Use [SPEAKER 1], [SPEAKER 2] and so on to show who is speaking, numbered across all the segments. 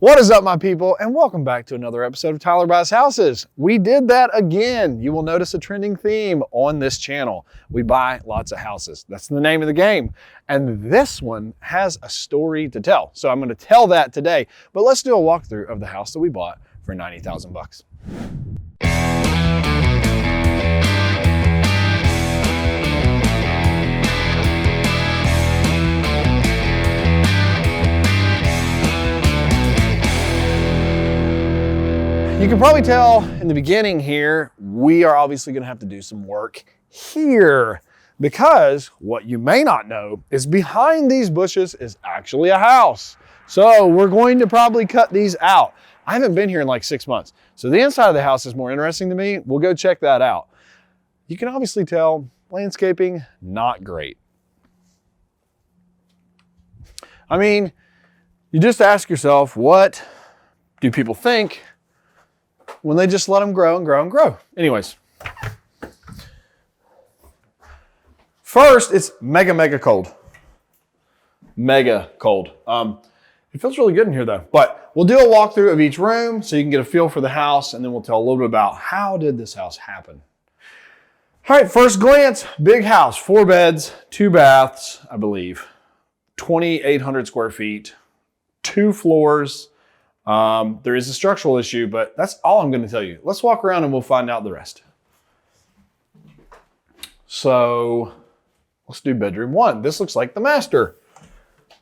[SPEAKER 1] What is up, my people, and welcome back to another episode of Tyler Buys Houses. We did that again. You will notice a trending theme on this channel. We buy lots of houses. That's the name of the game. And this one has a story to tell. So I'm going to tell that today. But let's do a walkthrough of the house that we bought for 90,000 bucks. You can probably tell in the beginning here, we are obviously going to have to do some work here because what you may not know is behind these bushes is actually a house. So we're going to probably cut these out. I haven't been here in like 6 months. So the inside of the house is more interesting to me. We'll go check that out. You can obviously tell landscaping, not great. I mean, you just ask yourself, what do people think when they just let them grow and grow and grow? Anyways, first, it's mega cold. Mega cold. It feels really good in here though, but we'll do a walkthrough of each room so you can get a feel for the house, and then we'll tell a little bit about how did this house happen. All right, first glance, big house, 4 beds, 2 baths, I believe, 2,800 square feet, 2 floors. There is a structural issue, but that's all I'm going to tell you. Let's walk around and we'll find out the rest. So let's do bedroom 1. This looks like the master.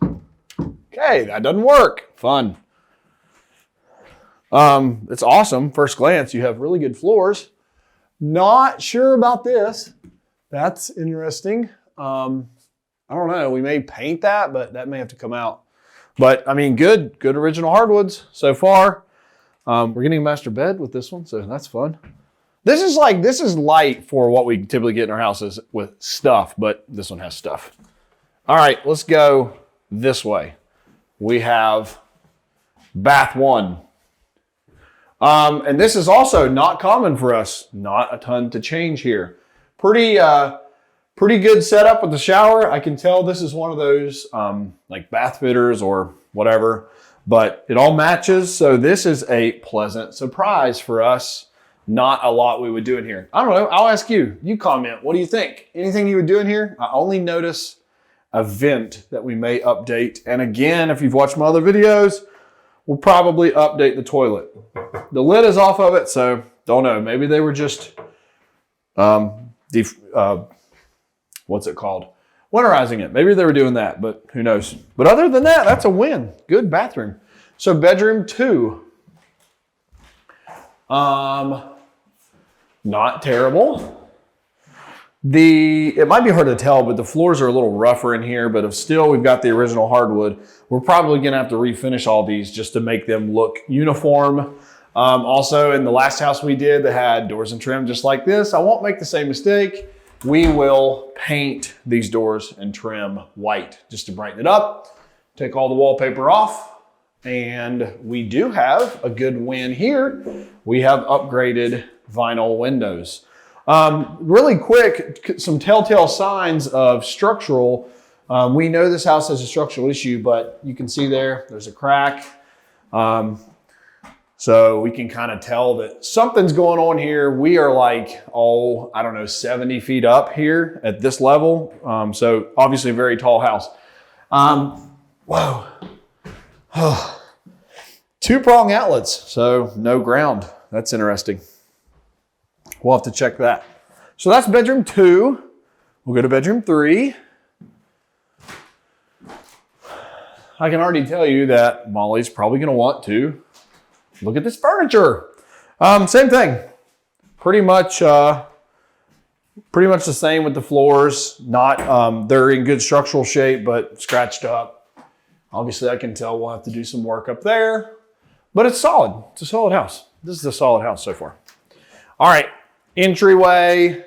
[SPEAKER 1] Okay, that doesn't work. Fun. It's awesome. First glance, you have really good floors. Not sure about this. That's interesting. I don't know. We may paint that, but that may have to come out. But I mean, good original hardwoods so far. We're getting a master bed with this one, so that's fun. This is light for what we typically get in our houses with stuff, but this one has stuff. All right, let's go this way. We have bath 1. And this is also not common for us. Not a ton to change here. Pretty good setup with the shower. I can tell this is one of those like bath fitters or whatever, but it all matches. So this is a pleasant surprise for us. Not a lot we would do in here. I don't know. I'll ask you. You comment. What do you think? Anything you would do in here? I only notice a vent that we may update. And again, if you've watched my other videos, we'll probably update the toilet. The lid is off of it, so don't know. Maybe they were just what's it called? Winterizing it. Maybe they were doing that, but who knows? But other than that, that's a win. Good bathroom. So bedroom 2. Not terrible. It might be hard to tell, but the floors are a little rougher in here, but if still we've got the original hardwood, we're probably gonna have to refinish all these just to make them look uniform. Also, in the last house we did that had doors and trim just like this, I won't make the same mistake. We will paint these doors and trim white just to brighten it up, take all the wallpaper off, and we do have a good win here. We have upgraded vinyl windows. Really quick, some telltale signs of structural. We know this house has a structural issue, but you can see there's a crack. So we can kind of tell that something's going on here. We are like, I don't know, 70 feet up here at this level. So obviously a very tall house. Whoa. 2-prong outlets, so no ground. That's interesting. We'll have to check that. So that's bedroom 2. We'll go to bedroom 3. I can already tell you that Molly's probably going to want to look at this furniture. Same thing. Pretty much the same with the floors. Not they're in good structural shape, but scratched up. Obviously, I can tell we'll have to do some work up there, but it's solid. It's a solid house. This is a solid house so far. All right, entryway.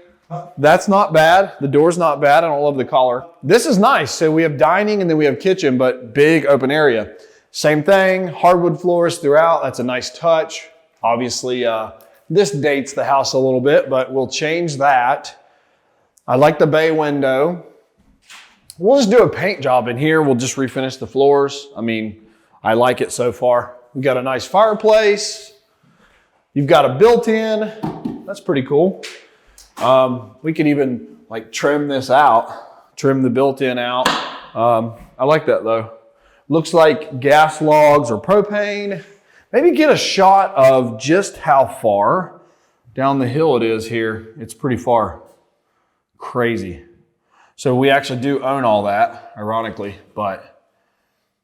[SPEAKER 1] That's not bad. The door's not bad. I don't love the collar. This is nice. So we have dining and then we have kitchen, but big open area. Same thing, hardwood floors throughout. That's a nice touch. Obviously, this dates the house a little bit, but we'll change that. I like the bay window. We'll just do a paint job in here. We'll just refinish the floors. I mean, I like it so far. We got a nice fireplace. You've got a built-in. That's pretty cool. We could even like trim this out, trim the built-in out. I like that though. Looks like gas logs or propane. Maybe get a shot of just how far down the hill it is here. It's pretty far. Crazy. So we actually do own all that, ironically, but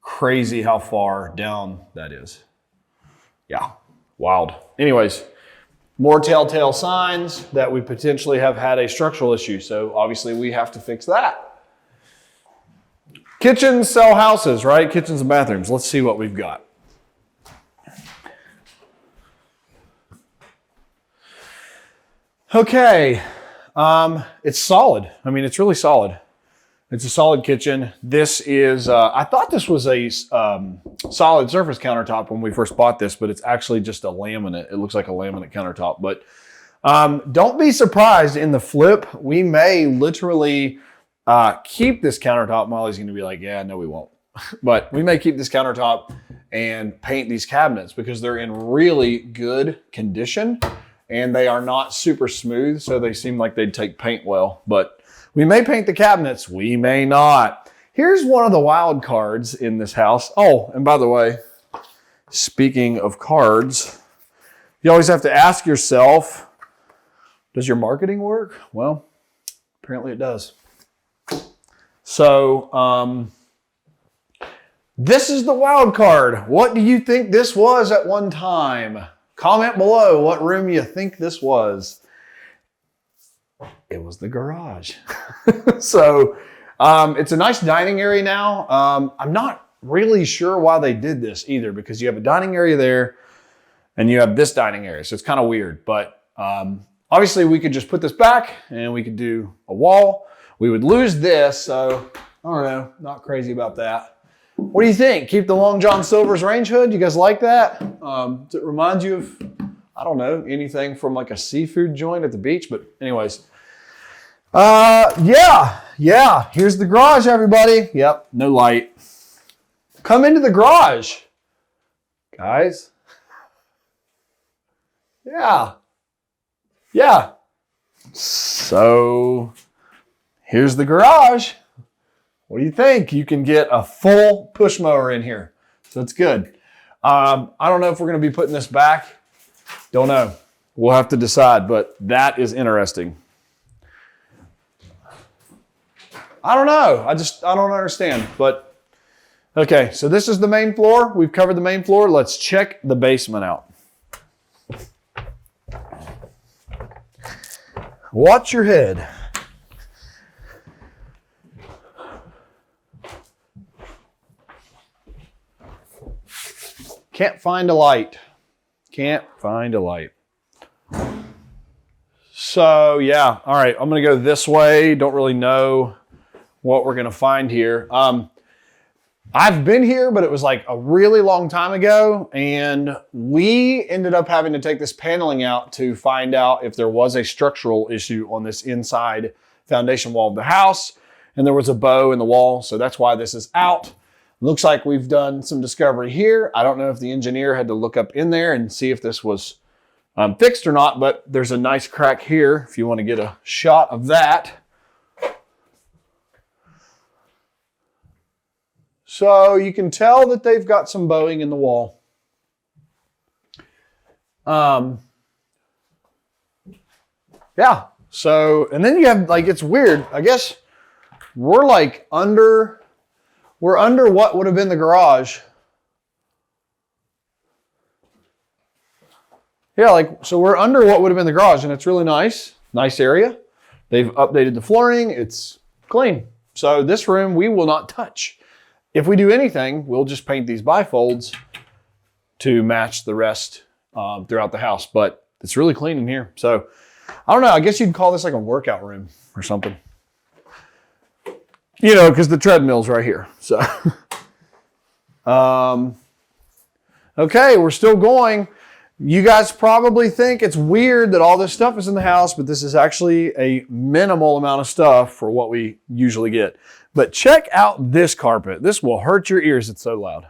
[SPEAKER 1] crazy how far down that is. Yeah, wild. Anyways, more telltale signs that we potentially have had a structural issue. So obviously we have to fix that. Kitchens sell houses, right? Kitchens and bathrooms. Let's see what we've got. Okay, it's solid. I mean, it's really solid. It's a solid kitchen. This is, I thought this was a solid surface countertop when we first bought this, but it's actually just a laminate. It looks like a laminate countertop, but don't be surprised in the flip. We may literally keep this countertop. Molly's gonna be like, yeah, no, we won't. But we may keep this countertop and paint these cabinets because they're in really good condition. And they are not super smooth, so they seem like they'd take paint well. But we may paint the cabinets, we may not. Here's one of the wild cards in this house. Oh, and by the way, speaking of cards, you always have to ask yourself, does your marketing work? Well, apparently it does. So, this is the wild card. What do you think this was at one time? Comment below what room you think this was. It was the garage. So it's a nice dining area now. I'm not really sure why they did this either because you have a dining area there and you have this dining area. So it's kind of weird, but obviously we could just put this back and we could do a wall. We would lose this. So I don't know, not crazy about that. What do you think? Keep the Long John Silver's range hood? You guys like that? Does it remind you of, I don't know, anything from like a seafood joint at the beach? But anyways, yeah. Here's the garage, everybody. Yep, no light. Come into the garage, guys. Yeah. So here's the garage. What do you think? You can get a full push mower in here. So it's good. I don't know if we're going to be putting this back. Don't know. We'll have to decide, but that is interesting. I don't know. I don't understand, but okay. So this is the main floor. We've covered the main floor. Let's check the basement out. Watch your head. Can't find a light. Can't find a light. So yeah, all right, I'm gonna go this way. Don't really know what we're gonna find here. I've been here, but it was like a really long time ago, and we ended up having to take this paneling out to find out if there was a structural issue on this inside foundation wall of the house, and there was a bow in the wall, so that's why this is out. Looks like we've done some discovery here. I don't know if the engineer had to look up in there and see if this was fixed or not, but there's a nice crack here if you want to get a shot of that. So you can tell that they've got some bowing in the wall. Yeah, so, and then you have, like, it's weird. I guess we're like under what would have been the garage. Yeah, like, so we're under what would have been the garage, and it's really nice. Nice area. They've updated the flooring. It's clean. So this room we will not touch. If we do anything, we'll just paint these bifolds to match the rest throughout the house. But it's really clean in here. So I don't know. I guess you'd call this like a workout room or something. You know, because the treadmill's right here. So, okay, we're still going. You guys probably think it's weird that all this stuff is in the house, but this is actually a minimal amount of stuff for what we usually get. But check out this carpet. This will hurt your ears. It's so loud.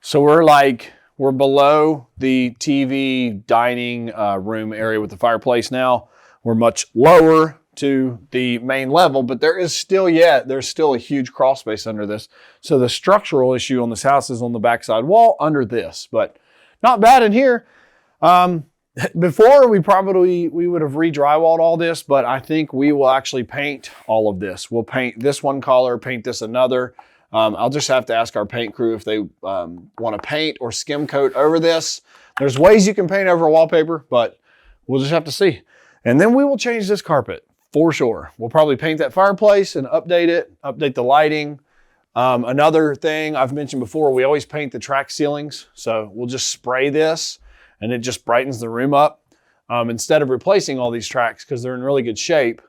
[SPEAKER 1] So we're below the TV dining room area with the fireplace now. We're much lower to the main level, but there's still a huge crawl space under this. So the structural issue on this house is on the backside wall under this, but not bad in here. Before we would have re-drywalled all this, but I think we will actually paint all of this. We'll paint this one color, paint this another. I'll just have to ask our paint crew if they want to paint or skim coat over this. There's ways you can paint over wallpaper, but we'll just have to see. And then we will change this carpet for sure. We'll probably paint that fireplace and update it, update the lighting. Another thing I've mentioned before, we always paint the track ceilings. So we'll just spray this and it just brightens the room up. Instead of replacing all these tracks because they're in really good shape,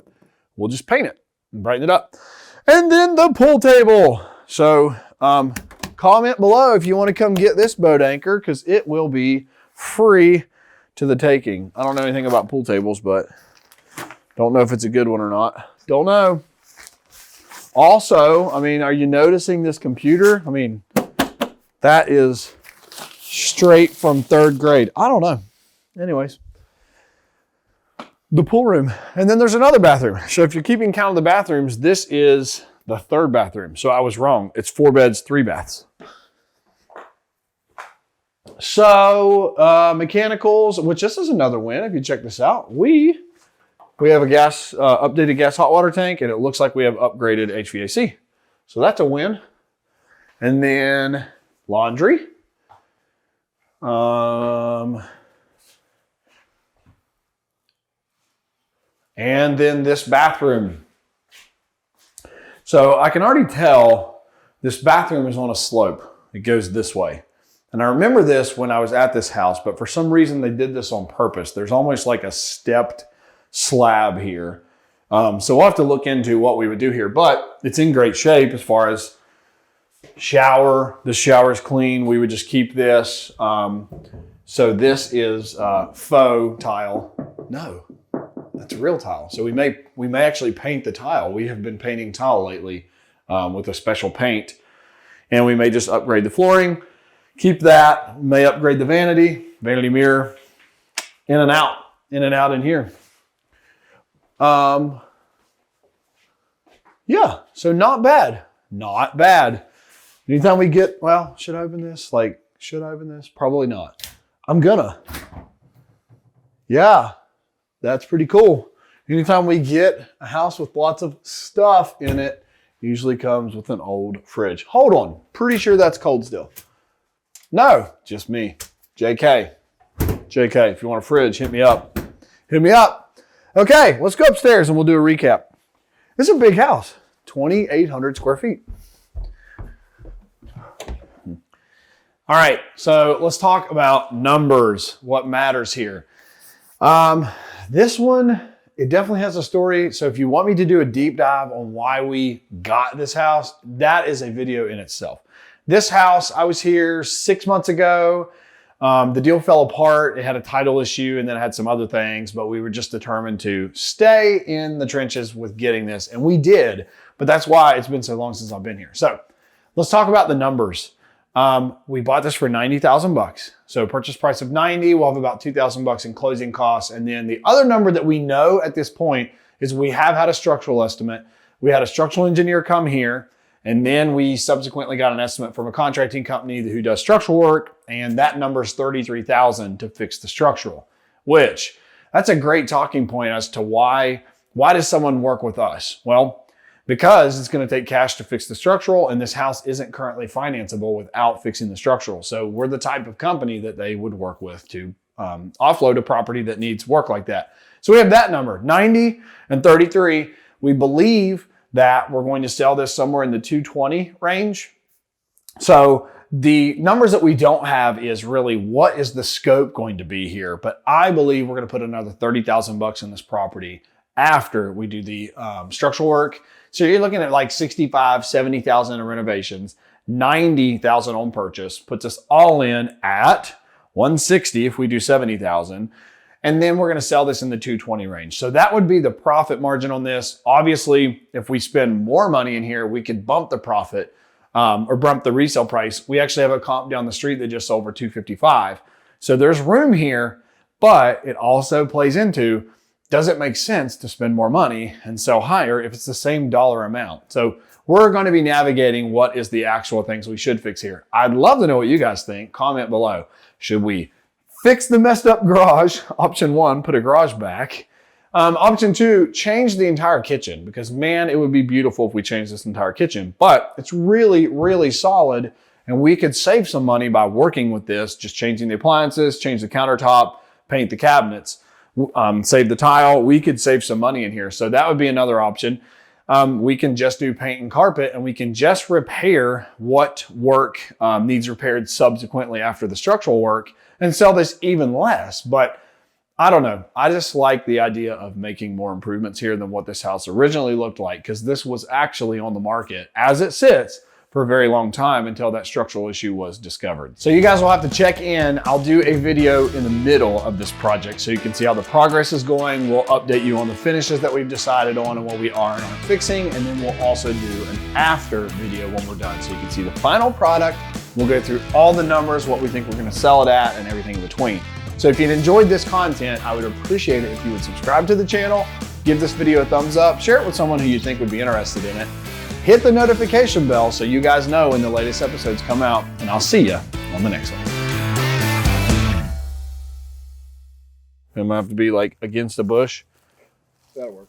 [SPEAKER 1] we'll just paint it and brighten it up. And then the pool table. So comment below if you want to come get this boat anchor because it will be free to the taking. I don't know anything about pool tables, but don't know if it's a good one or not. Don't know. Also, I mean, are you noticing this computer? I mean, that is straight from 3rd grade. I don't know. Anyways, the pool room. And then there's another bathroom. So if you're keeping count of the bathrooms, this is the 3rd bathroom. So I was wrong. It's 4 beds, 3 baths. So mechanicals, which this is another win. If you check this out, we have a updated gas hot water tank, and it looks like we have upgraded HVAC. So that's a win. And then laundry. And then this bathroom. So I can already tell this bathroom is on a slope. It goes this way. And I remember this when I was at this house, but for some reason they did this on purpose. There's almost like a stepped slab here. So we'll have to look into what we would do here, but it's in great shape as far as shower. The shower is clean. We would just keep this. So this is faux tile. No, that's real tile. So we may actually paint the tile. We have been painting tile lately with a special paint, and we may just upgrade the flooring, keep that, may upgrade the vanity mirror, in and out in here. Yeah, so not bad. Not bad. Anytime we get, well, should I open this? Should I open this? Probably not. I'm gonna. Yeah, that's pretty cool. Anytime we get a house with lots of stuff in it, usually comes with an old fridge. Hold on, pretty sure that's cold still. No, just me. JK, if you want a fridge, hit me up. Hit me up. Okay, let's go upstairs and we'll do a recap. This is a big house, 2,800 square feet. All right, so let's talk about numbers, what matters here. This one, it definitely has a story. So if you want me to do a deep dive on why we got this house, that is a video in itself. This house, I was here 6 months ago. The deal fell apart. It had a title issue and then it had some other things, but we were just determined to stay in the trenches with getting this, and we did. But that's why it's been so long since I've been here. So let's talk about the numbers. We bought this for $90,000. So purchase price of 90, we'll have about $2,000 in closing costs. And then the other number that we know at this point is we have had a structural estimate. We had a structural engineer come here, and then we subsequently got an estimate from a contracting company who does structural work. And that number is $33,000 to fix the structural, which that's a great talking point as to why does someone work with us? Well, because it's going to take cash to fix the structural, and this house isn't currently financeable without fixing the structural. So we're the type of company that they would work with to offload a property that needs work like that. So we have that number, 90 and 33. We believe that we're going to sell this somewhere in the 220 range. So the numbers that we don't have is really what is the scope going to be here. But I believe we're going to put another $30,000 in this property after we do the structural work. So you're looking at like 65, 70,000 in renovations, 90,000 on purchase, puts us all in at 160 if we do 70,000. And then we're going to sell this in the 220 range. So that would be the profit margin on this. Obviously, if we spend more money in here, we could bump the profit. or bump the resale price. We actually have a comp down the street that just sold for $255. So there's room here, but it also plays into, does it make sense to spend more money and sell higher if it's the same dollar amount? So we're going to be navigating what is the actual things we should fix here. I'd love to know what you guys think. Comment below. Should we fix the messed up garage? Option 1, put a garage back. Option 2, change the entire kitchen, because man, it would be beautiful if we changed this entire kitchen, but it's really, really solid, and we could save some money by working with this, just changing the appliances, change the countertop, paint the cabinets, save the tile. We could save some money in here. So that would be another option. We can just do paint and carpet, and we can just repair what work needs repaired subsequently after the structural work and sell this even less. But I don't know. I just like the idea of making more improvements here than what this house originally looked like, because this was actually on the market as it sits for a very long time until that structural issue was discovered. So you guys will have to check in. I'll do a video in the middle of this project so you can see how the progress is going. We'll update you on the finishes that we've decided on and what we are and aren't fixing. And then we'll also do an after video when we're done so you can see the final product. We'll go through all the numbers, what we think we're gonna sell it at, and everything in between. So if you enjoyed this content, I would appreciate it if you would subscribe to the channel, give this video a thumbs up, share it with someone who you think would be interested in it. Hit the notification bell so you guys know when the latest episodes come out, and I'll see you on the next one. I'm gonna have to be like against a bush.
[SPEAKER 2] That'll work.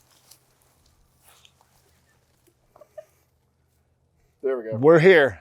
[SPEAKER 2] There we go.
[SPEAKER 1] We're here.